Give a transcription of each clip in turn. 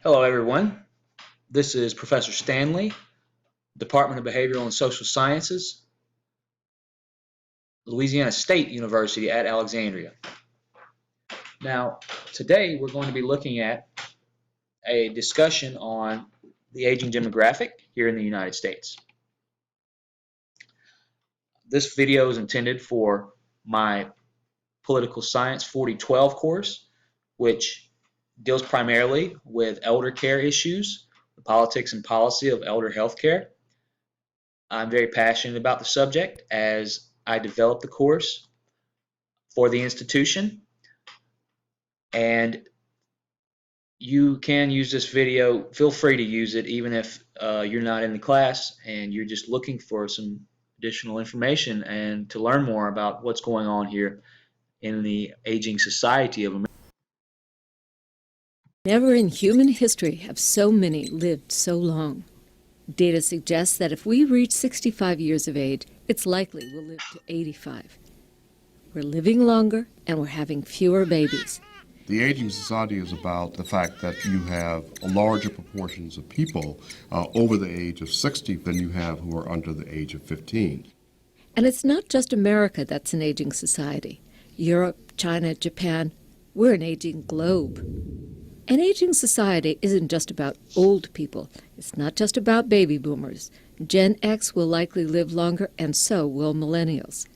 Hello, everyone. This is Professor Stanley, Department of Behavioral and Social Sciences, Louisiana State University at Alexandria. Now, today we're going to be looking at a discussion on the aging demographic here in the United States. This video is intended for my Political Science 4012 course, which deals primarily with elder care issues, the politics and policy of elder health care. I'm very passionate about the subject as I developed the course for the institution, and you can use this video. Feel free to use it even if you're not in the class and you're just looking for some additional information and to learn more about what's going on here in the aging society of America. Never in human history have so many lived so long. Data suggests that if we reach 65 years of age, it's likely we'll live to 85. We're living longer and we're having fewer babies. The aging society is about the fact that you have larger proportions of people over the age of 60 than you have who are under the age of 15. And it's not just America that's an aging society. Europe, China, Japan, we're an aging globe. An aging society isn't just about old people. It's not just about baby boomers. Gen X will likely live longer, and so will millennials.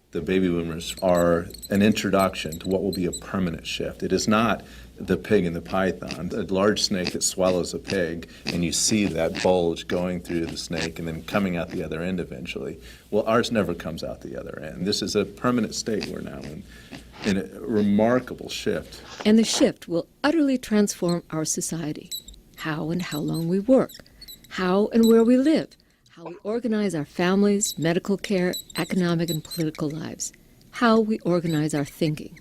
The baby boomers are an introduction to what will be a permanent shift. It is not the pig and the python, a large snake that swallows a pig, and you see that bulge going through the snake and then coming out the other end eventually. Well, ours never comes out the other end. This is a permanent state we're now in a remarkable shift. And the shift will utterly transform our society. How and how long we work, how and where we live, how we organize our families, medical care, economic and political lives, how we organize our thinking.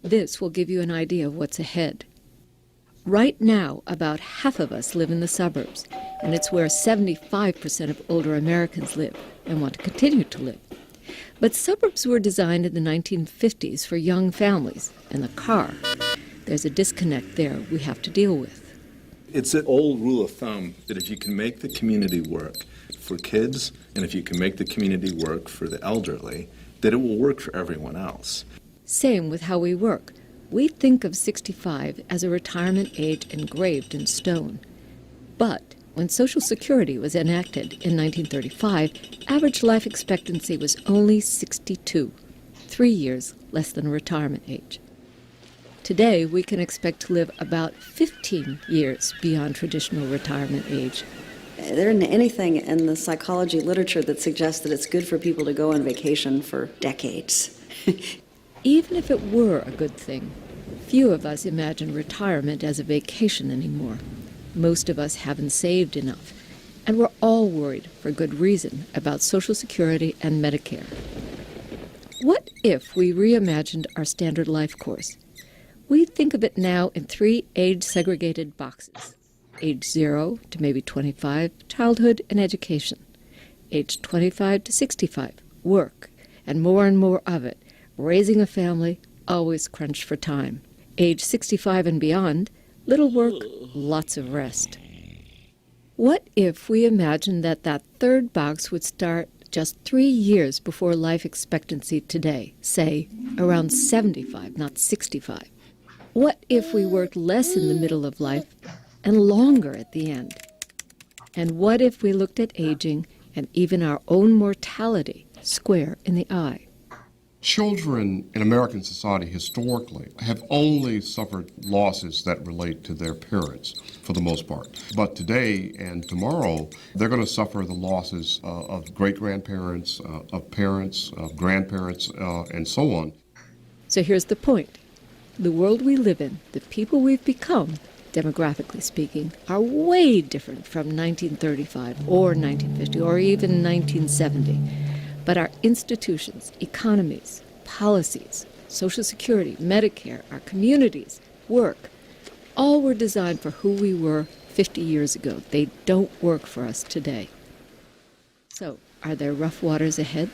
This will give you an idea of what's ahead. Right now, about half of us live in the suburbs, and it's where 75% of older Americans live and want to continue to live. But suburbs were designed in the 1950s for young families and the car. There's a disconnect there we have to deal with. It's an old rule of thumb that if you can make the community work for kids and if you can make the community work for the elderly, that it will work for everyone else. Same with how we work. We think of 65 as a retirement age engraved in stone. But when Social Security was enacted in 1935, average life expectancy was only 62, 3 years less than retirement age. Today, we can expect to live about 15 years beyond traditional retirement age. There isn't anything in the psychology literature that suggests that it's good for people to go on vacation for decades. Even if it were a good thing, few of us imagine retirement as a vacation anymore. Most of us haven't saved enough, and we're all worried, for good reason, about Social Security and Medicare. What if we reimagined our standard life course? We think of it now in 3 age-segregated boxes. Age 0 to maybe 25, childhood and education. Age 25 to 65, work, and more of it, raising a family, always crunched for time. Age 65 and beyond, little work, lots of rest. What if we imagined that that third box would start just 3 years before life expectancy today, say around 75, not 65? What if we worked less in the middle of life and longer at the end? And what if we looked at aging and even our own mortality square in the eye? Children in American society historically have only suffered losses that relate to their parents for the most part. But today and tomorrow, they're going to suffer the losses of great-grandparents, of parents, of grandparents, and so on. So here's the point. The world we live in, the people we've become, demographically speaking, are way different from 1935 or 1950 or even 1970. But our institutions, economies, policies, Social Security, Medicare, our communities, work, all were designed for who we were 50 years ago. They don't work for us today. So, are there rough waters ahead?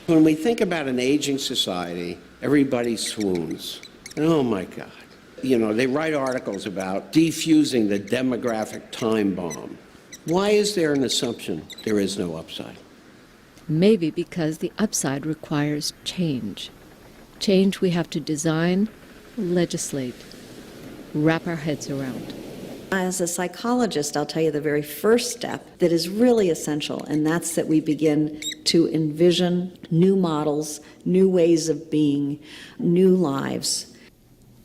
When we think about an aging society, everybody swoons. And oh my God, You know, they write articles about defusing the demographic time bomb. Why is there an assumption there is no upside? Maybe because the upside requires change. Change we have to design, legislate, wrap our heads around. As a psychologist, I'll tell you the very first step that is really essential, and that's that we begin to envision new models, new ways of being, new lives.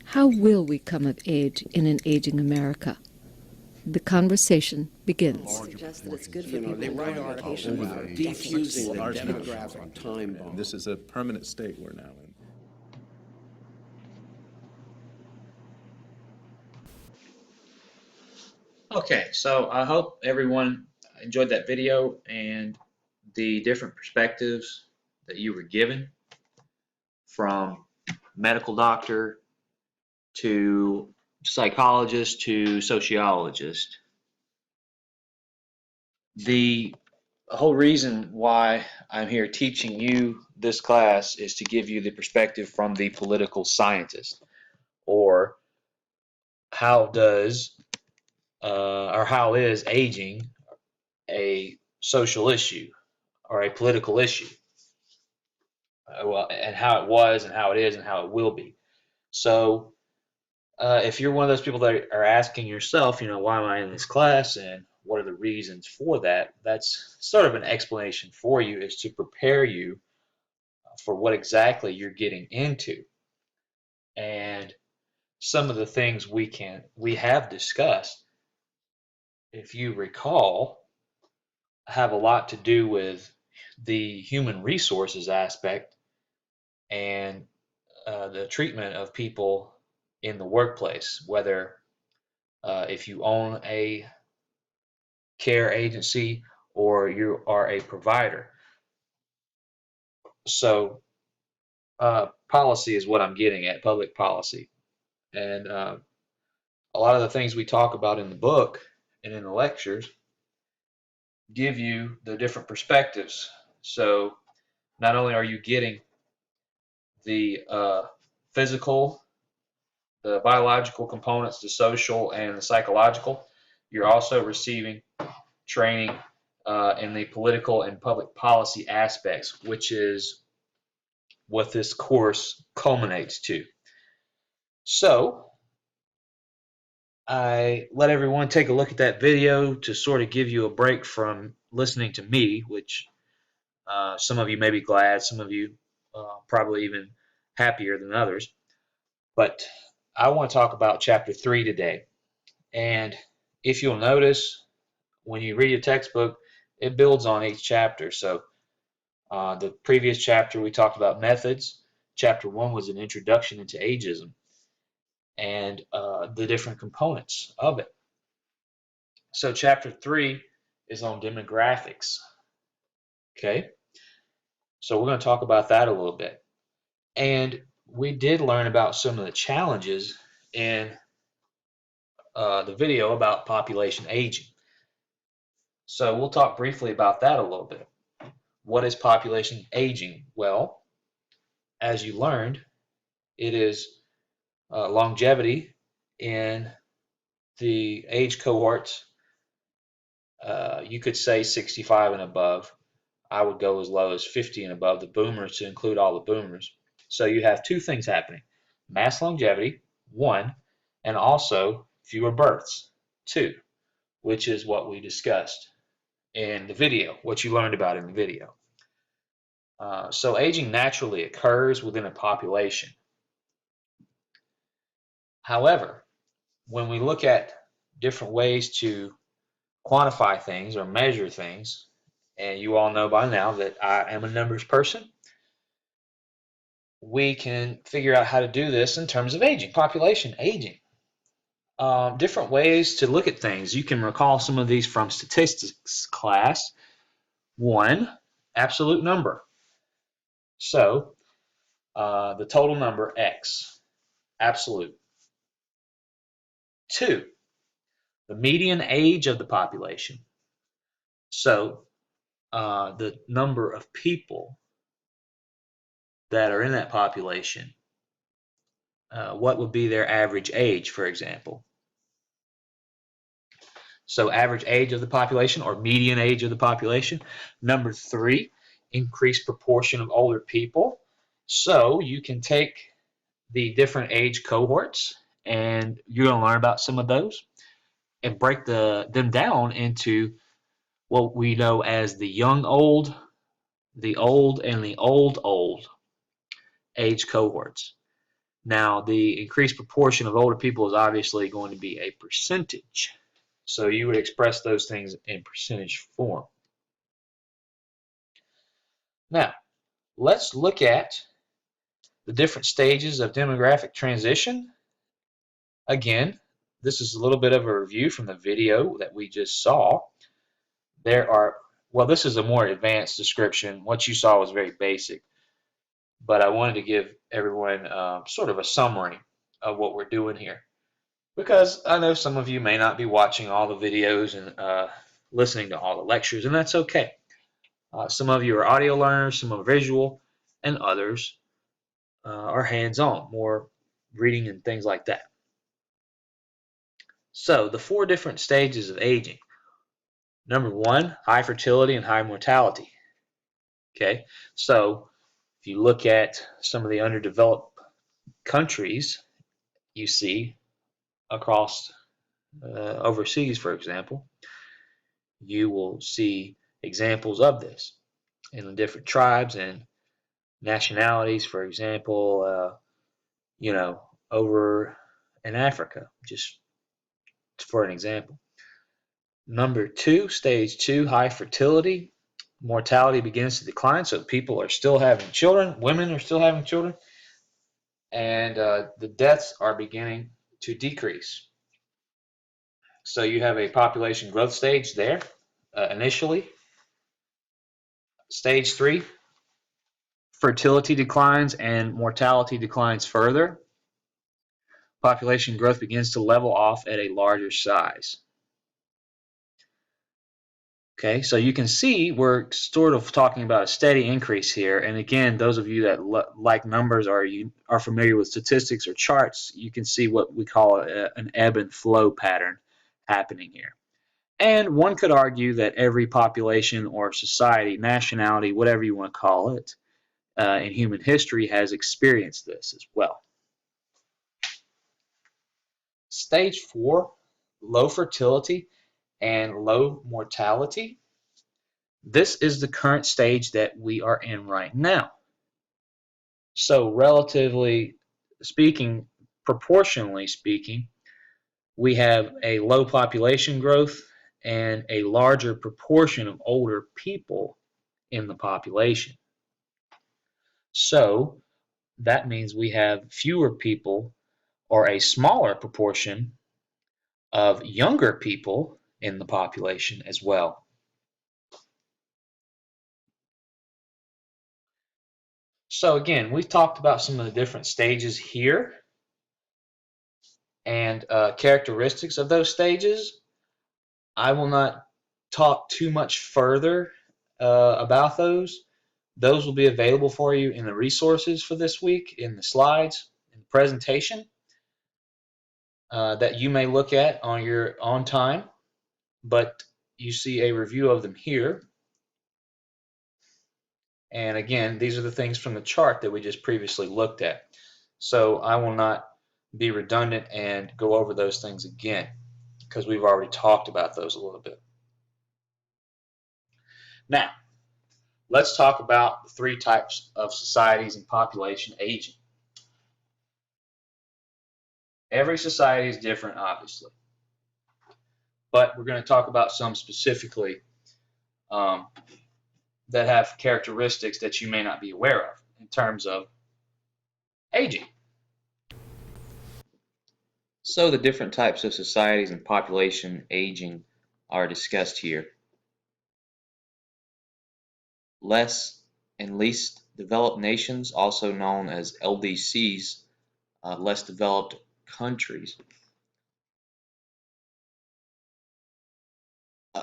How will we come of age in an aging America? The conversation begins. Suggest that it's good for You know, people they to go write on articles vacation about for defusing the Large demographic time bomb. And this is a permanent state we're now in. Okay, so I hope everyone enjoyed that video and the different perspectives that you were given, from medical doctor to psychologist to sociologist. The whole reason why I'm here teaching you this class is to give you the perspective from the political scientist, or how does or how is aging a social issue or a political issue, well, and how it was and how it is and how it will be. So if you're one of those people that are asking yourself, why am I in this class and what are the reasons for that? That's sort of an explanation for you, is to prepare you for what exactly you're getting into. And some of the things we have discussed, if you recall, have a lot to do with the human resources aspect and the treatment of people in the workplace, whether if you own a care agency or you are a provider. So policy is what I'm getting at, public policy. And a lot of the things we talk about in the book and in the lectures give you the different perspectives. So not only are you getting the physical, the biological components, the social, and the psychological, you're also receiving training in the political and public policy aspects, which is what this course culminates to. So I let everyone take a look at that video to sort of give you a break from listening to me, which some of you may be glad, some of you probably even happier than others. But I want to talk about chapter 3 today. And if you'll notice, when you read a textbook, it builds on each chapter. So the previous chapter, we talked about methods. Chapter 1 was an introduction into ageism and the different components of it. So chapter 3 is on demographics. Okay, so we're going to talk about that a little bit. And we did learn about some of the challenges in the video about population aging. So we'll talk briefly about that a little bit. What is population aging? Well, as you learned, it is longevity in the age cohorts. You could say 65 and above. I would go as low as 50 and above, the boomers, to include all the boomers. So you have two things happening: mass longevity, 1, and also fewer births, 2, which is what we discussed in the video, what you learned about in the video. So aging naturally occurs within a population. However, when we look at different ways to quantify things or measure things, and you all know by now that I am a numbers person, we can figure out how to do this in terms of aging, population aging. Different ways to look at things. You can recall some of these from statistics class. 1, absolute number. So the total number, X, absolute. 2, the median age of the population. So the number of people that are in that population what would be their average age, for example. So average age of the population or median age of the population. Number 3, increased proportion of older people. So you can take the different age cohorts, and you're going to learn about some of those and break them down into what we know as the young old, the old, and the old age cohorts. Now, the increased proportion of older people is obviously going to be a percentage. So you would express those things in percentage form. Now, let's look at the different stages of demographic transition. Again, this is a little bit of a review from the video that we just saw. Well, this is a more advanced description. What you saw was very basic, but I wanted to give everyone sort of a summary of what we're doing here, because I know some of you may not be watching all the videos and listening to all the lectures, and that's okay. Some of you are audio learners, some are visual, and others are hands-on, more reading and things like that. So the 4 different stages of aging. Number 1, high fertility and high mortality. Okay, so if you look at some of the underdeveloped countries, you see across overseas, for example, you will see examples of this in the different tribes and nationalities. For example, over in Africa, just for an example. Number 2, stage 2, high fertility. Mortality begins to decline, so people are still having children, women are still having children, and the deaths are beginning to decrease. So you have a population growth stage there initially. Stage 3, fertility declines and mortality declines further. Population growth begins to level off at a larger size. Okay, so you can see we're sort of talking about a steady increase here. And again, those of you that like numbers or you are familiar with statistics or charts, you can see what we call an ebb and flow pattern happening here. And one could argue that every population or society, nationality, whatever you want to call it, in human history has experienced this as well. Stage 4, low fertility and low mortality. This is the current stage that we are in right now. So relatively speaking, proportionally speaking, we have a low population growth and a larger proportion of older people in the population. So that means we have fewer people or a smaller proportion of younger people in the population as well. So again, we've talked about some of the different stages here and characteristics of those stages. I will not talk too much further about those. Those will be available for you in the resources for this week, in the slides, in the presentation that you may look at on your own time. But you see a review of them here. And again, these are the things from the chart that we just previously looked at. So I will not be redundant and go over those things again because we've already talked about those a little bit. Now, let's talk about the 3 types of societies and population aging. Every society is different, obviously, but we're going to talk about some specifically that have characteristics that you may not be aware of in terms of aging. So the different types of societies and population aging are discussed here. Less and least developed nations, also known as LDCs, less developed countries.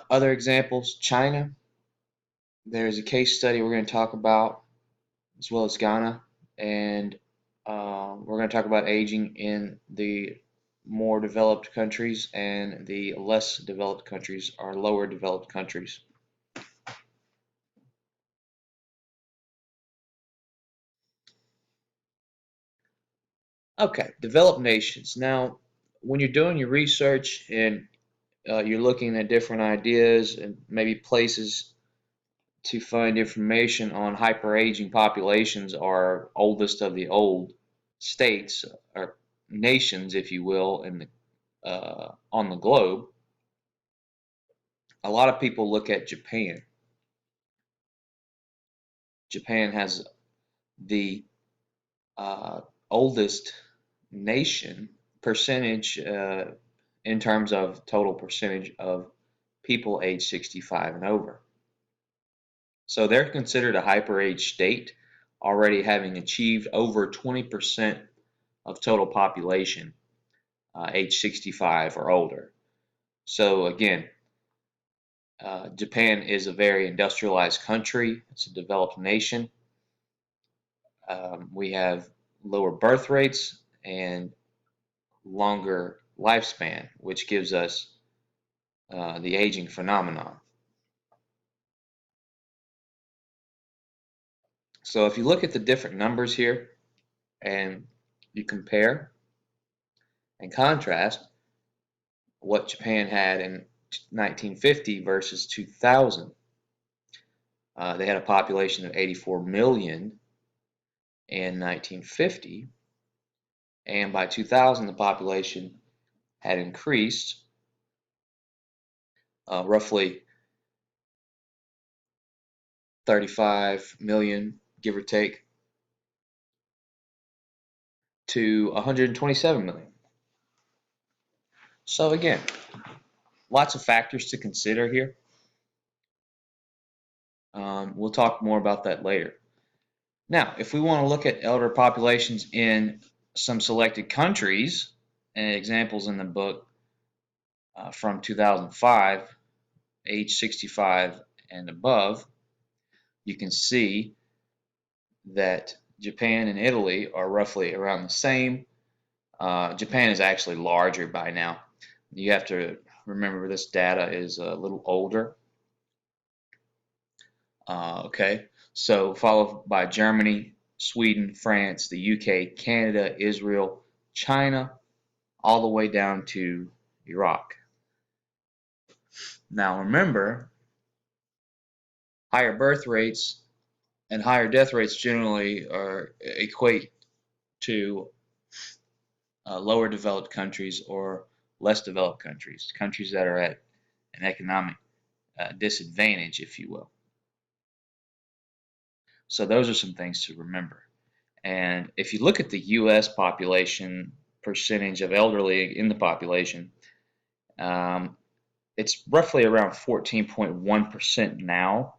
Other examples, China. There's a case study we're going to talk about, as well as Ghana and We're going to talk about aging in the more developed countries, and the less developed countries are lower developed countries. Okay, developed nations. Now, when you're doing your research and you're looking at different ideas and maybe places to find information on hyperaging populations or oldest of the old states or nations, if you will, in the, on the globe, a lot of people look at Japan. Japan has the uh, oldest nation percentage in terms of total percentage of people age 65 and over. So they're considered a hyper-age state, already having achieved over 20% of total population age 65 or older. So again, Japan is a very industrialized country. It's a developed nation. We have lower birth rates and longer lifespan, which gives us the aging phenomenon. So if you look at the different numbers here and you compare and contrast what Japan had in 1950 versus 2000, they had a population of 84 million in 1950, and by 2000 the population had increased roughly 35 million, give or take, to 127 million. So again, lots of factors to consider here. We'll talk more about that later. Now, if we want to look at elder populations in some selected countries, and examples in the book from 2005, age 65 and above, you can see that Japan and Italy are roughly around the same. Japan is actually larger by now. You have to remember this data is a little older. Okay, so followed by Germany, Sweden, France, the UK, Canada, Israel, China, all the way down to Iraq. Now remember, higher birth rates and higher death rates generally equate to lower developed countries or less developed countries, countries that are at an economic disadvantage, if you will. So those are some things to remember. And if you look at the U.S. population percentage of elderly in the population, it's roughly around 14.1% now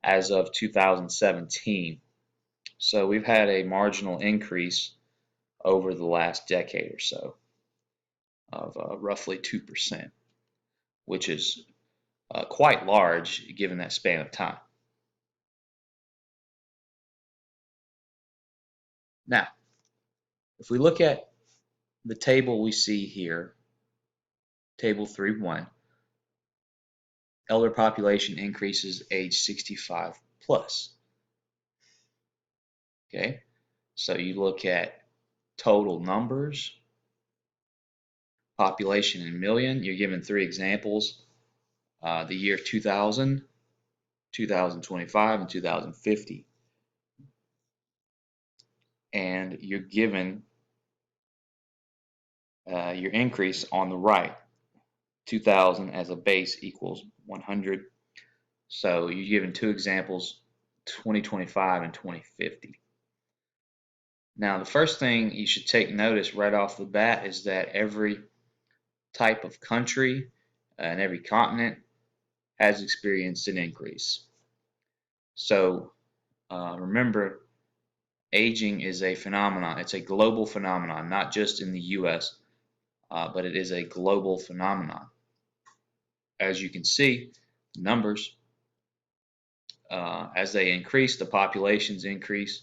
as of 2017. So we've had a marginal increase over the last decade or so of roughly 2%, which is quite large given that span of time. Now, if we look at the table we see here, table 3.1, elder population increases age 65 plus. Okay, so you look at total numbers, population in million. You're given three examples, the year 2000, 2025, and 2050. And you're given your increase on the right. 2000 as a base equals 100. So you're given two examples, 2025 and 2050. Now, the first thing you should take notice right off the bat is that every type of country and every continent has experienced an increase. So remember, aging is a phenomenon. It's a global phenomenon, not just in the U.S., but it is a global phenomenon. As you can see, numbers, as they increase, the populations increase.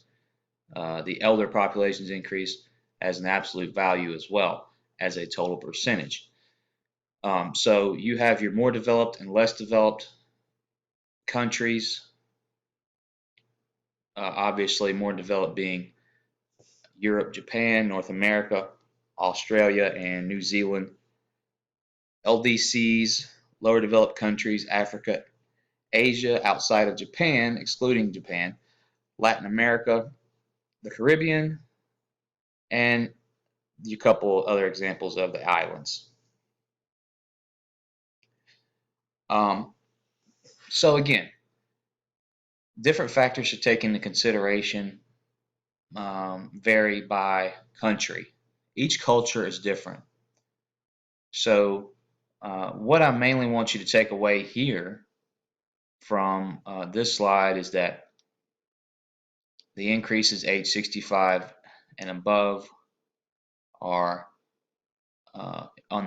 The elder populations increased as an absolute value as well as a total percentage. So you have your more developed and less developed countries. Obviously, more developed being Europe, Japan, North America, Australia, and New Zealand. LDCs, lower developed countries, Africa, Asia outside of Japan, excluding Japan, Latin America, the Caribbean, and a couple other examples of the islands. Um, so again, different factors to take into consideration vary by country. Each culture is different. So what I mainly want you to take away here from this slide is that the increases age 65 and above are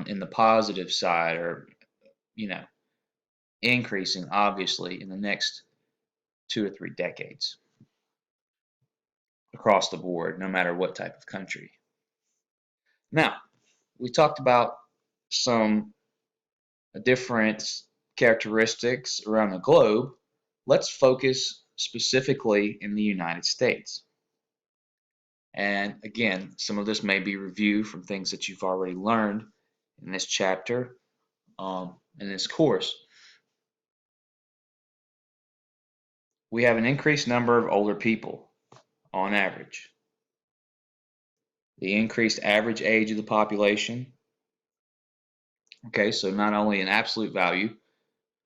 in the positive side, or increasing obviously in the next 2 or 3 decades across the board, no matter what type of country. Now, we talked about some different characteristics around the globe. Let's focus specifically in the United States. And again, some of this may be review from things that you've already learned in this chapter, in this course. We have an increased number of older people on average. The increased average age of the population. Okay, so not only an absolute value,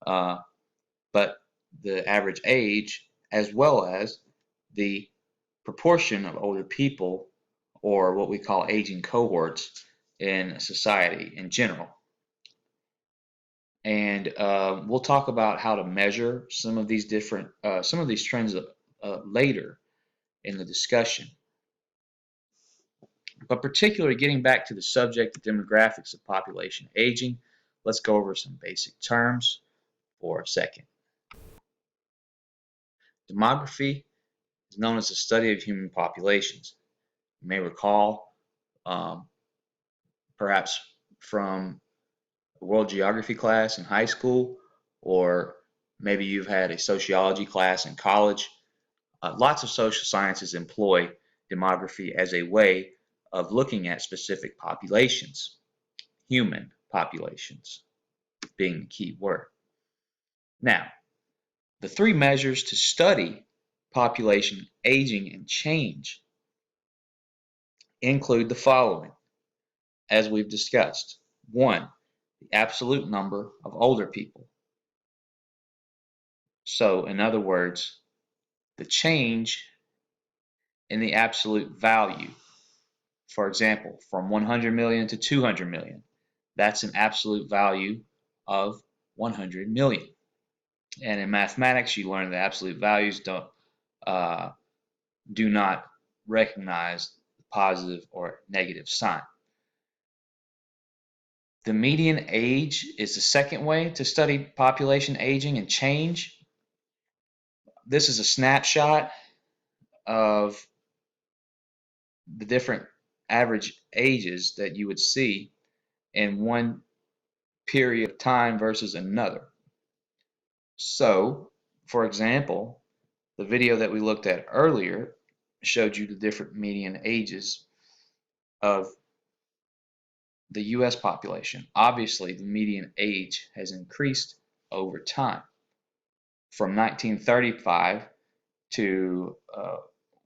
but the average age, as well as the proportion of older people, or what we call aging cohorts in society in general. And we'll talk about how to measure some of these trends later in the discussion. But particularly getting back to the subject of demographics of population aging, let's go over some basic terms for a second. Demography is known as the study of human populations. You may recall, perhaps from a world geography class in high school, or maybe you've had a sociology class in college. Lots of social sciences employ demography as a way of looking at specific populations, human populations being the key word. Now, the 3 measures to study population aging and change include the following, as we've discussed. 1, the absolute number of older people. So, in other words, the change in the absolute value. For example, from 100 million to 200 million. That's an absolute value of 100 million. And in mathematics, you learn that absolute values do not recognize the positive or negative sign. The median age is the second way to study population aging and change. This is a snapshot of the different average ages that you would see in one period of time versus another. So, for example, the video that we looked at earlier showed you the different median ages of the US population. Obviously, the median age has increased over time from 1935 to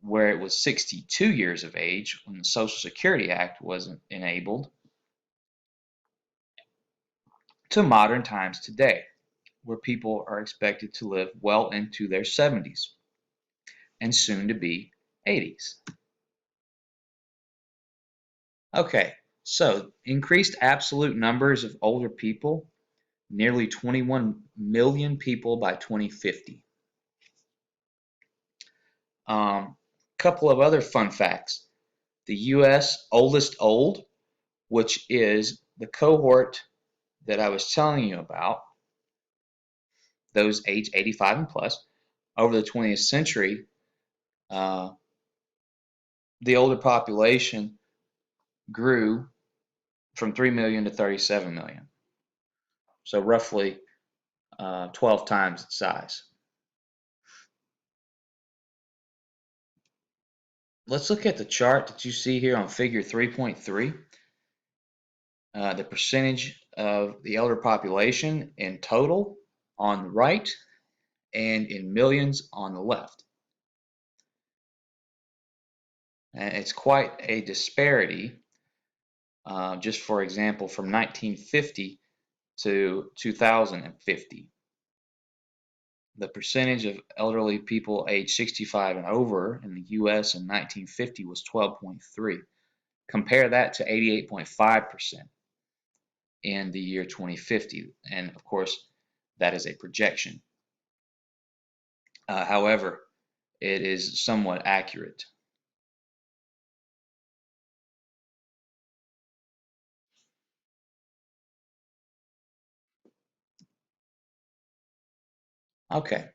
where it was 62 years of age when the Social Security Act was enabled, to modern times today, where people are expected to live well into their 70s and soon to be 80s. Okay, so increased absolute numbers of older people, nearly 21 million people by 2050. Couple of other fun facts. The U.S. oldest old, which is the cohort that I was telling you about, those age 85 and plus, over the 20th century, the older population grew from 3 million to 37 million. So roughly 12 times its size. Let's look at the chart that you see here on figure 3.3. The percentage of the elder population in total on the right and in millions on the left. And it's quite a disparity. Just for example, from 1950 to 2050. The percentage of elderly people age 65 and over in the US in 1950 was 12.3. Compare that to 88.5% in the year 2050. And of course, that is a projection. However, it is somewhat accurate. Okay,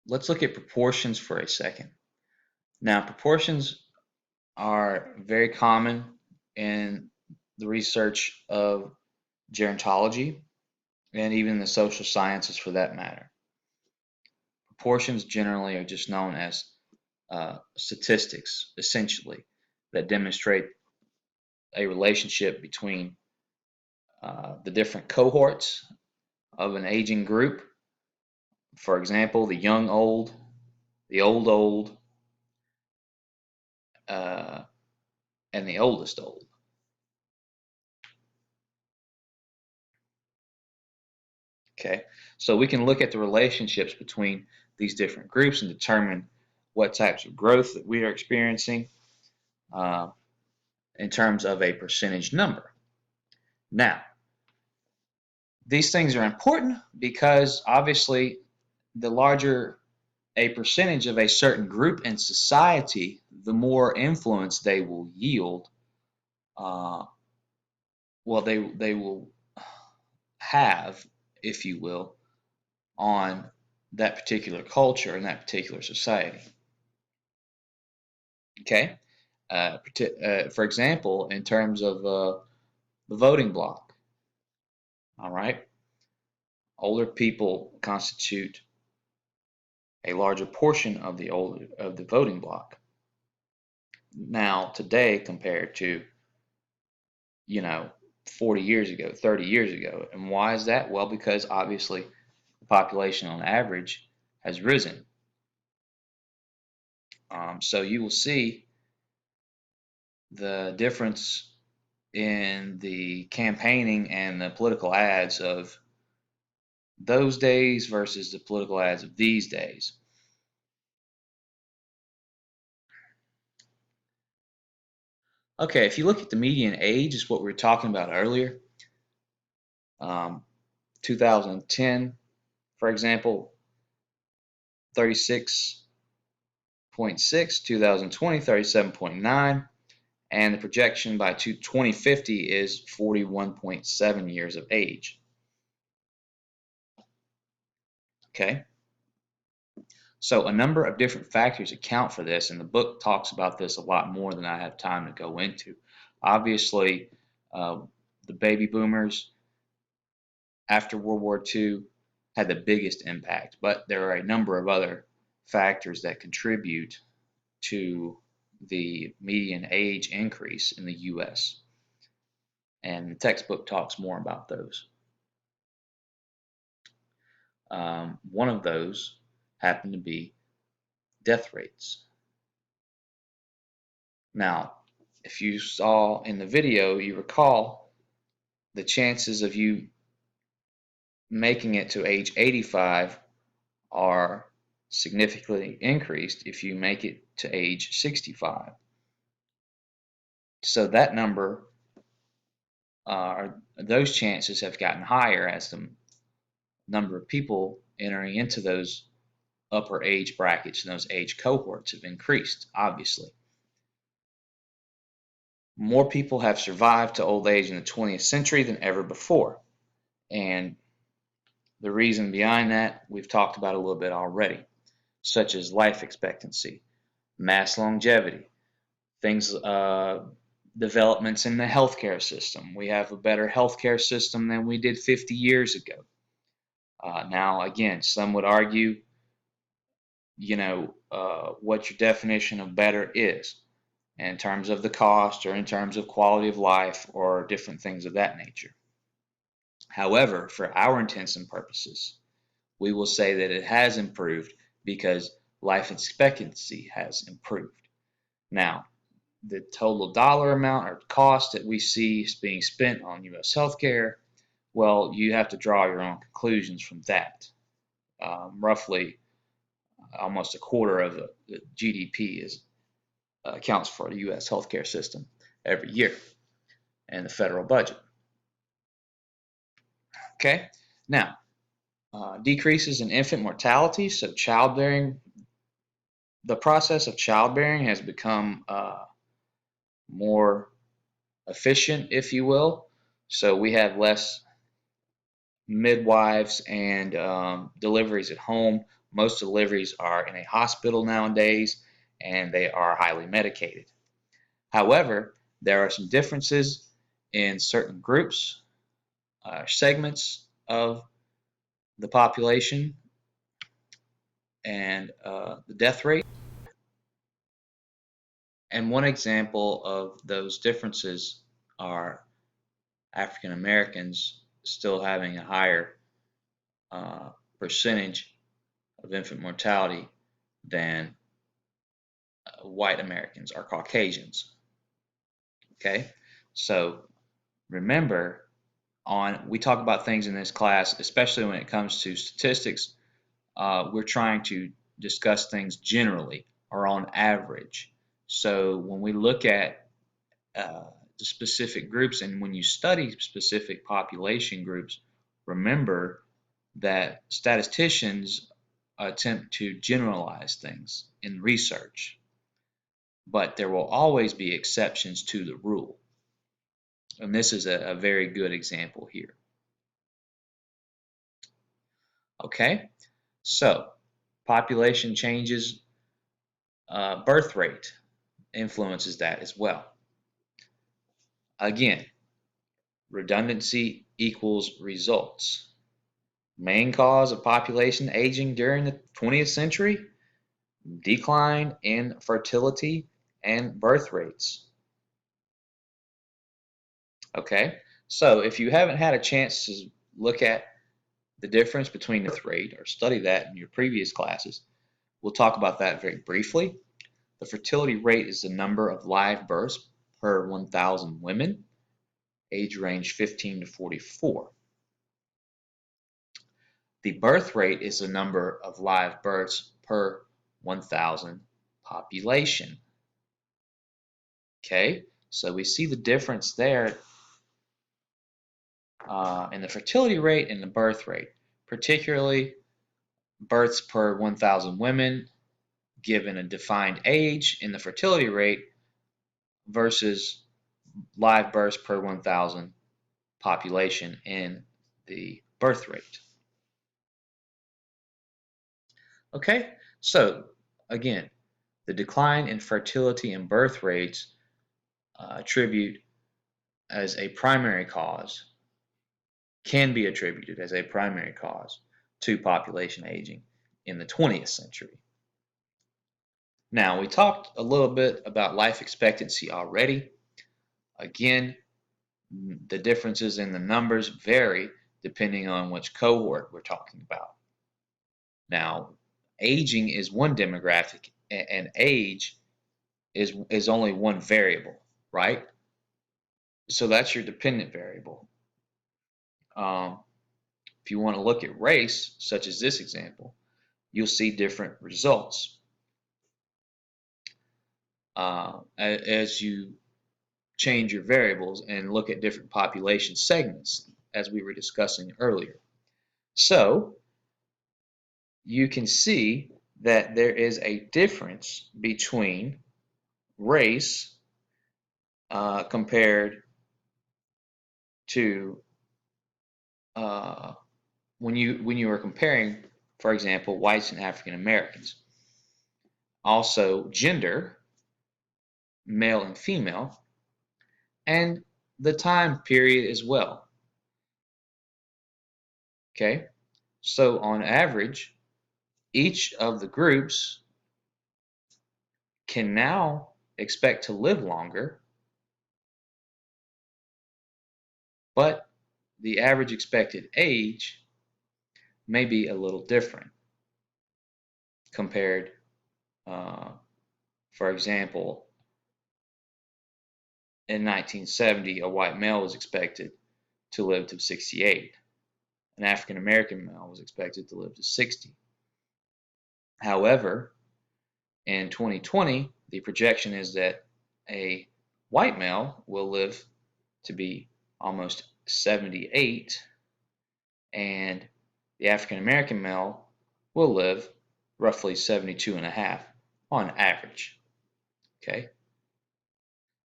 let's look at proportions for a second. Now, proportions are very common in the research of gerontology and even the social sciences for that matter. Proportions generally are just known as statistics, essentially, that demonstrate a relationship between the different cohorts of an aging group. For example, the young old, the old, and the oldest old. Okay, so we can look at the relationships between these different groups and determine what types of growth that we are experiencing in terms of a percentage number. Now, these things are important because obviously the larger a percentage of a certain group in society, the more influence they will yield. They will have, if you will, on that particular culture and that particular society. Okay, for example, in terms of the voting bloc, all right, older people constitute a larger portion of the voting bloc now today compared to 40 years ago, 30 years ago. And why is that? Well, because obviously the population on average has risen. So you will see the difference in the campaigning and the political ads of those days versus the political ads of these days. Okay, if you look at the median age, is what we were talking about earlier. 2010, for example, 36.6, 2020, 37.9, and the projection by 2050 is 41.7 years of age. Okay, so a number of different factors account for this, and the book talks about this a lot more than I have time to go into. Obviously, the baby boomers after World War II had the biggest impact, but there are a number of other factors that contribute to the median age increase in the U.S. And the textbook talks more about those. One of those happened to be death rates. Now, if you saw in the video, you recall the chances of you making it to age 85 are significantly increased if you make it to age 65. So that number, those chances have gotten higher as the number of people entering into those upper age brackets and those age cohorts have increased, obviously. More people have survived to old age in the 20th century than ever before. And the reason behind that, we've talked about a little bit already, such as life expectancy, mass longevity, things, developments in the healthcare system. We have a better healthcare system than we did 50 years ago. Now, again, some would argue, what your definition of better is in terms of the cost or in terms of quality of life or different things of that nature. However, for our intents and purposes, we will say that it has improved because life expectancy has improved. Now, the total dollar amount or cost that we see being spent on U.S. healthcare, well, you have to draw your own conclusions from that. Roughly, almost a quarter of the GDP accounts for the U.S. healthcare system every year and the federal budget. Okay, now decreases in infant mortality. So childbearing, the process of childbearing has become more efficient, if you will. So we have less midwives and deliveries at home. Most deliveries are in a hospital nowadays, and they are highly medicated. However, there are some differences in certain groups, segments of the population, and the death rate. And one example of those differences are African Americans still having a higher percentage of infant mortality than white Americans or Caucasians. Okay, so remember, we talk about things in this class, especially when it comes to statistics. We're trying to discuss things generally or on average. So when we look at the specific groups and when you study specific population groups, remember that statisticians attempt to generalize things in research, but there will always be exceptions to the rule. And this is a very good example here. Okay, so population changes, birth rate influences that as well. Again, redundancy equals results. Main cause of population aging during the 20th century, decline in fertility and birth rates. Okay, so if you haven't had a chance to look at the difference between the birth rate or study that in your previous classes, we'll talk about that very briefly. The fertility rate is the number of live births per 1,000 women, age range 15 to 44. The birth rate is the number of live births per 1,000 population. Okay, so we see the difference there in the fertility rate and the birth rate, particularly births per 1,000 women given a defined age in the fertility rate versus live births per 1,000 population in the birth rate. Okay, so again, the decline in fertility and birth rates attribute as a primary cause, can be attributed as a primary cause to population aging in the 20th century. Now, we talked a little bit about life expectancy already. Again, the differences in the numbers vary depending on which cohort we're talking about. Now, aging is one demographic, and age is only one variable, right? So that's your dependent variable. If you want to look at race, such as this example, you'll see different results as you change your variables and look at different population segments, as we were discussing earlier. So you can see that there is a difference between race compared to when you are comparing, for example, whites and African Americans. Also, gender male and female, and the time period as well. Okay, so on average, each of the groups can now expect to live longer, but the average expected age may be a little different compared, for example, in 1970, a white male was expected to live to 68. An African American male was expected to live to 60. However, in 2020, the projection is that a white male will live to be almost 78, and the African American male will live roughly 72 and a half on average. Okay?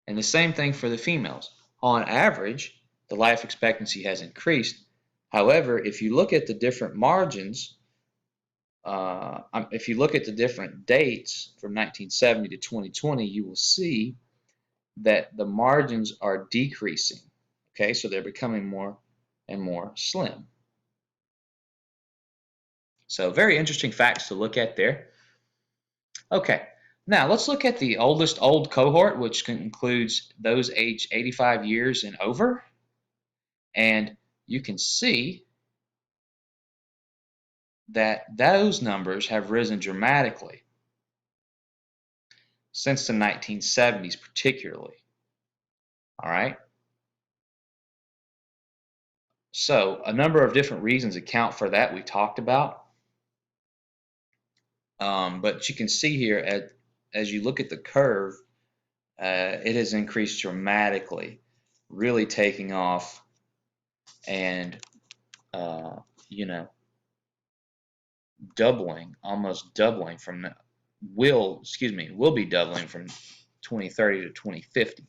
And the same thing for the females. On average, the life expectancy has increased. However, if you look at the different margins, if you look at the different dates from 1970 to 2020, you will see that the margins are decreasing. Okay, so they're becoming more and more slim. So very interesting facts to look at there. Okay, now let's look at the oldest old cohort, which includes those aged 85 years and over. And you can see that those numbers have risen dramatically since the 1970s particularly. All right. So a number of different reasons account for that we talked about. But you can see here, as you look at the curve, it has increased dramatically, really taking off, and doubling, almost doubling from will be doubling from 2030 to 2050.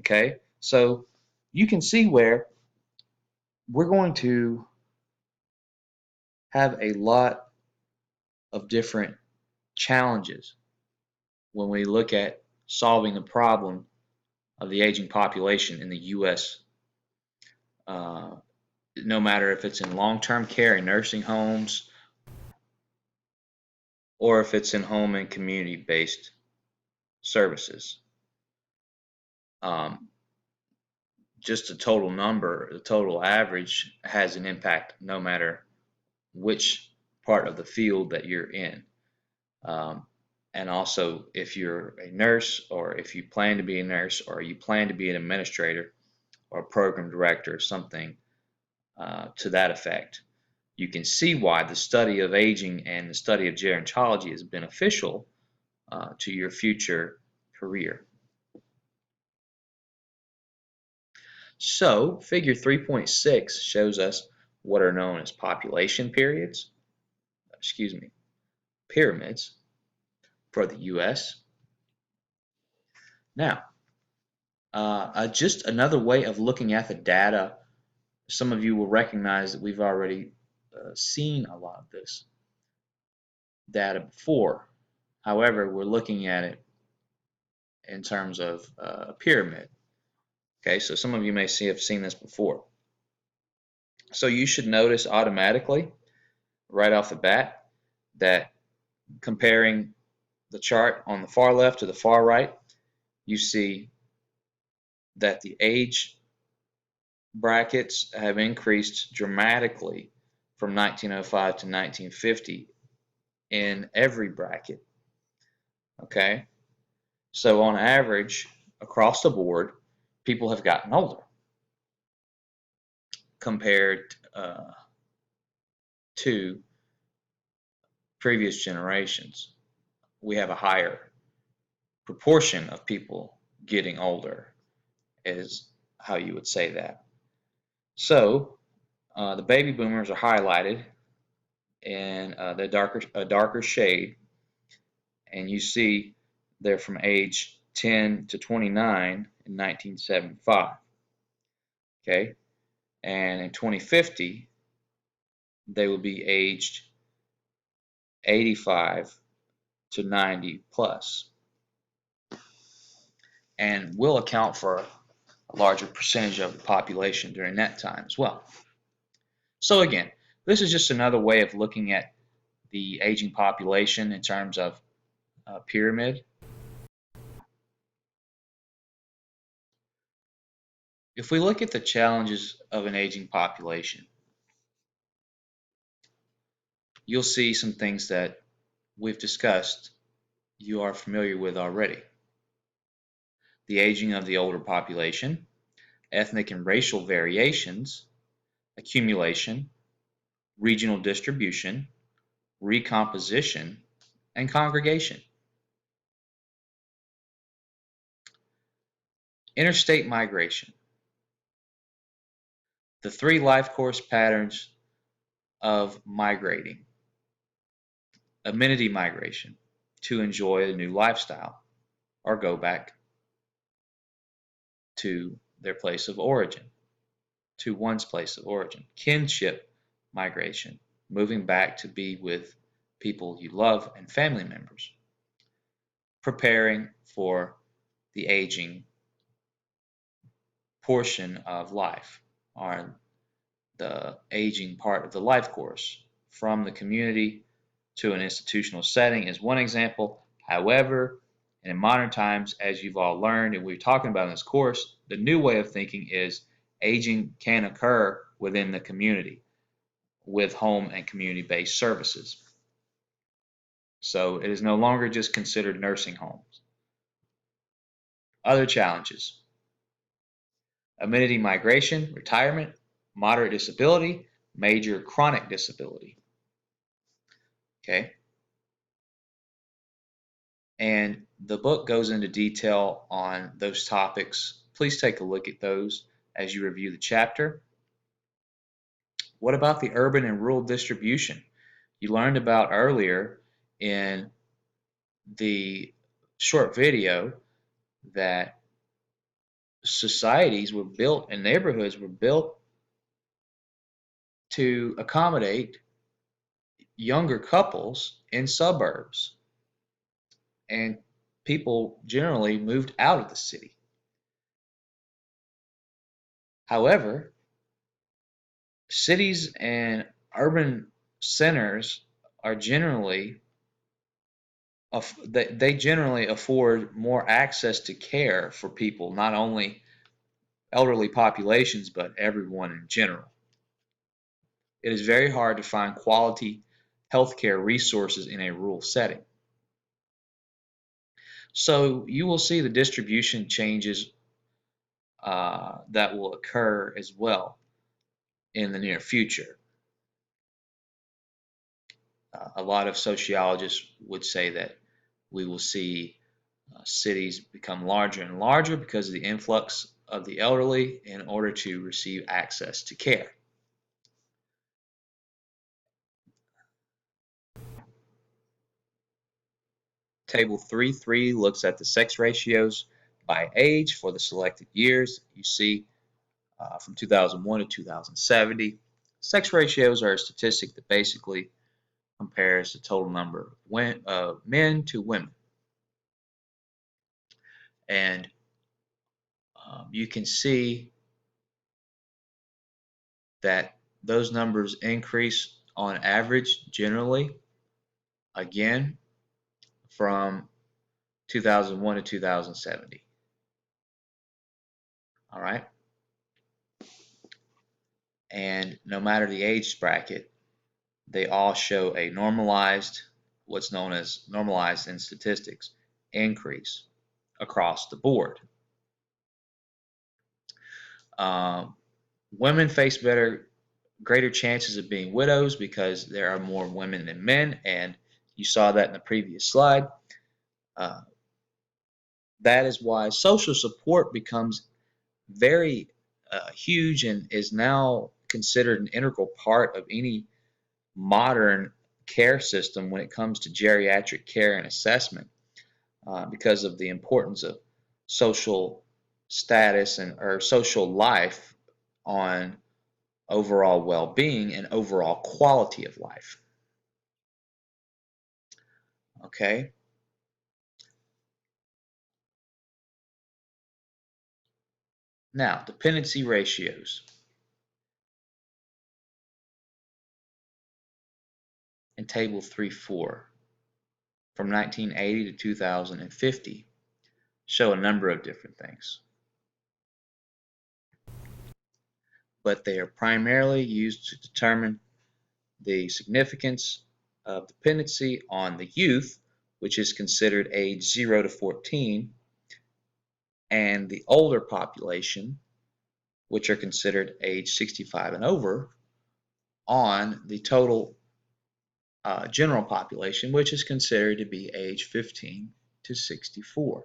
Okay, so you can see where we're going to have a lot of different challenges when we look at solving the problem of the aging population in the U.S. No matter if it's in long-term care in nursing homes or if it's in home and community-based services. Just the total number, the total average has an impact no matter which part of the field that you're in. And also, if you're a nurse, or if you plan to be a nurse, or you plan to be an administrator or a program director, something to that effect, you can see why the study of aging and the study of gerontology is beneficial to your future career. So, figure 3.6 shows us what are known as population pyramids for the U.S. Now, just another way of looking at the data, some of you will recognize that we've already seen a lot of this data before. However, we're looking at it in terms of a pyramid. Okay, so some of you may have seen this before. So you should notice automatically, right off the bat, that comparing the chart on the far left to the far right, you see that the age brackets have increased dramatically from 1905 to 1950 in every bracket. Okay, so on average, across the board, people have gotten older compared to previous generations. We have a higher proportion of people getting older, is how you would say that. So the baby boomers are highlighted in a darker shade, and you see they're from age 10 to 29 in 1975. Okay, and in 2050 they will be aged 85 to 90 plus. and will account for a larger percentage of the population during that time as well. So again, this is just another way of looking at the aging population in terms of pyramid. If we look at the challenges of an aging population, you'll see some things that we've discussed you are familiar with already. The aging of the older population, ethnic and racial variations, accumulation, regional distribution, recomposition, and congregation. Interstate migration. The three life course patterns of migrating. Amenity migration, to enjoy a new lifestyle or go back to their place of origin, to one's place of origin. Kinship migration, moving back to be with people you love and family members. Preparing for the aging portion of life, or the aging part of the life course, from the community to an institutional setting is one example. However, in modern times, as you've all learned and we're talking about in this course, the new way of thinking is aging can occur within the community with home and community-based services. So it is no longer just considered nursing homes. Other challenges: amenity migration, retirement, moderate disability, major chronic disability. Okay. And the book goes into detail on those topics. Please take a look at those as you review the chapter. What about the urban and rural distribution? You learned about earlier in the short video that societies were built and neighborhoods were built to accommodate younger couples in suburbs, and people generally moved out of the city. However, cities and urban centers are generally they generally afford more access to care for people, not only elderly populations but everyone in general. It is very hard to find quality healthcare resources in a rural setting. So you will see the distribution changes that will occur as well in the near future. A lot of sociologists would say that we will see cities become larger and larger because of the influx of the elderly in order to receive access to care. Table 3.3 looks at the sex ratios by age for the selected years. You see from 2001 to 2070. Sex ratios are a statistic that basically compares the total number of men to women. And you can see that those numbers increase on average generally, again, from 2001 to 2070. All right. And no matter the age bracket, they all show a normalized, what's known as normalized in statistics, increase across the board. Women face greater chances of being widows because there are more women than men, and you saw that in the previous slide. That is why social support becomes very huge and is now considered an integral part of any modern care system when it comes to geriatric care and assessment, because of the importance of social status or social life on overall well-being and overall quality of life. Okay. Now, dependency ratios. In Table 3.4 from 1980 to 2050 show a number of different things, but they are primarily used to determine the significance of dependency on the youth, which is considered age 0 to 14, and the older population, which are considered age 65 and over, on the total general population, which is considered to be age 15 to 64.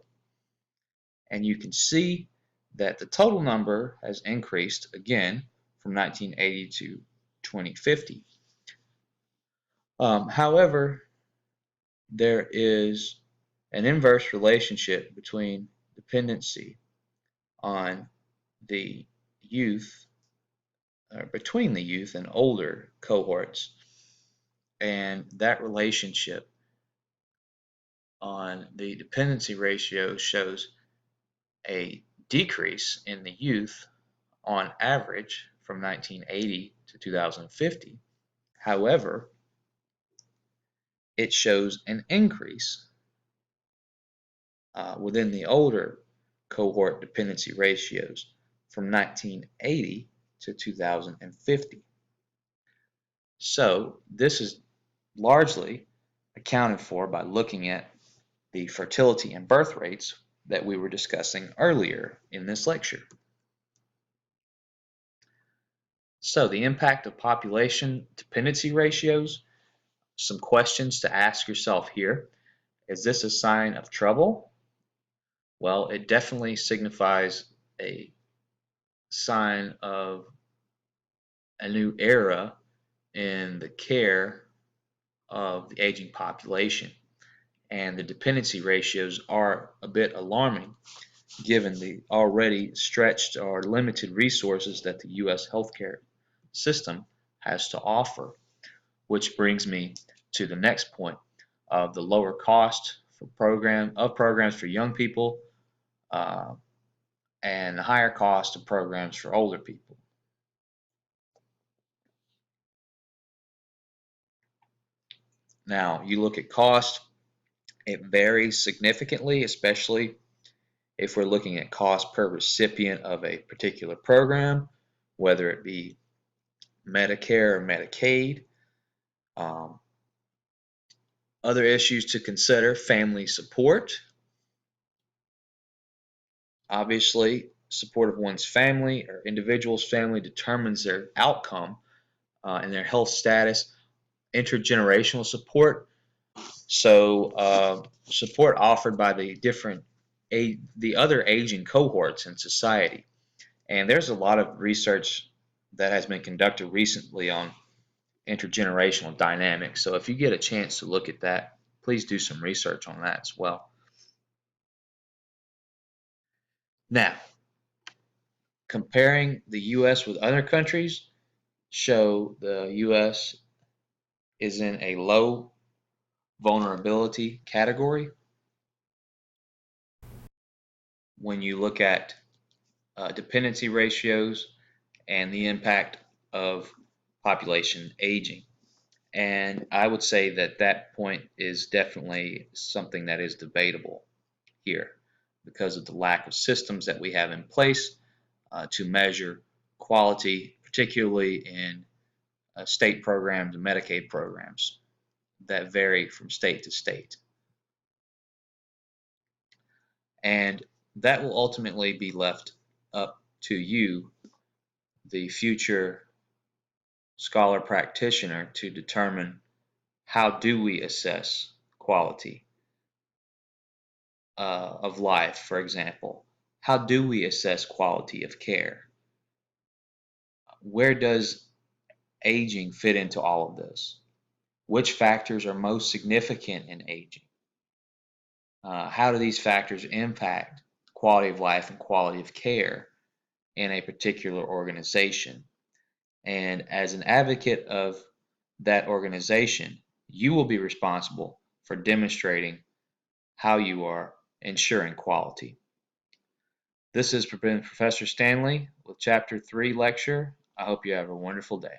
And you can see that the total number has increased again from 1980 to 2050. However, there is an inverse relationship between dependency on the youth, or between the youth and older cohorts, and that relationship on the dependency ratio shows a decrease in the youth on average from 1980 to 2050. However, it shows an increase within the older cohort dependency ratios from 1980 to 2050. So this is largely accounted for by looking at the fertility and birth rates that we were discussing earlier in this lecture. So the impact of population dependency ratios, some questions to ask yourself here. Is this a sign of trouble? Well, it definitely signifies a sign of a new era in the care of the aging population. And the dependency ratios are a bit alarming given the already stretched or limited resources that the U.S. healthcare system has to offer. Which brings me to the next point of the lower cost for programs for young people and the higher cost of programs for older people. Now, you look at cost, it varies significantly, especially if we're looking at cost per recipient of a particular program, whether it be Medicare or Medicaid. Other issues to consider: family support. Obviously, support of one's family or individual's family determines their outcome and their health status. Intergenerational support. So support offered by the other aging cohorts in society. And there's a lot of research that has been conducted recently on intergenerational dynamics. So if you get a chance to look at that, please do some research on that as well. Now, comparing the U.S. with other countries show the U.S. is in a low vulnerability category. When you look at dependency ratios and the impact of population aging. And I would say that that point is definitely something that is debatable here because of the lack of systems that we have in place to measure quality, particularly in state programs and Medicaid programs that vary from state to state. And that will ultimately be left up to you, the future scholar practitioner, to determine how do we assess quality of life, for example. How do we assess quality of care? Where does aging fit into all of this? Which factors are most significant in aging? How do these factors impact quality of life and quality of care in a particular organization? And as an advocate of that organization, you will be responsible for demonstrating how you are ensuring quality. This has been Professor Stanley with Chapter 3 lecture. I hope you have a wonderful day.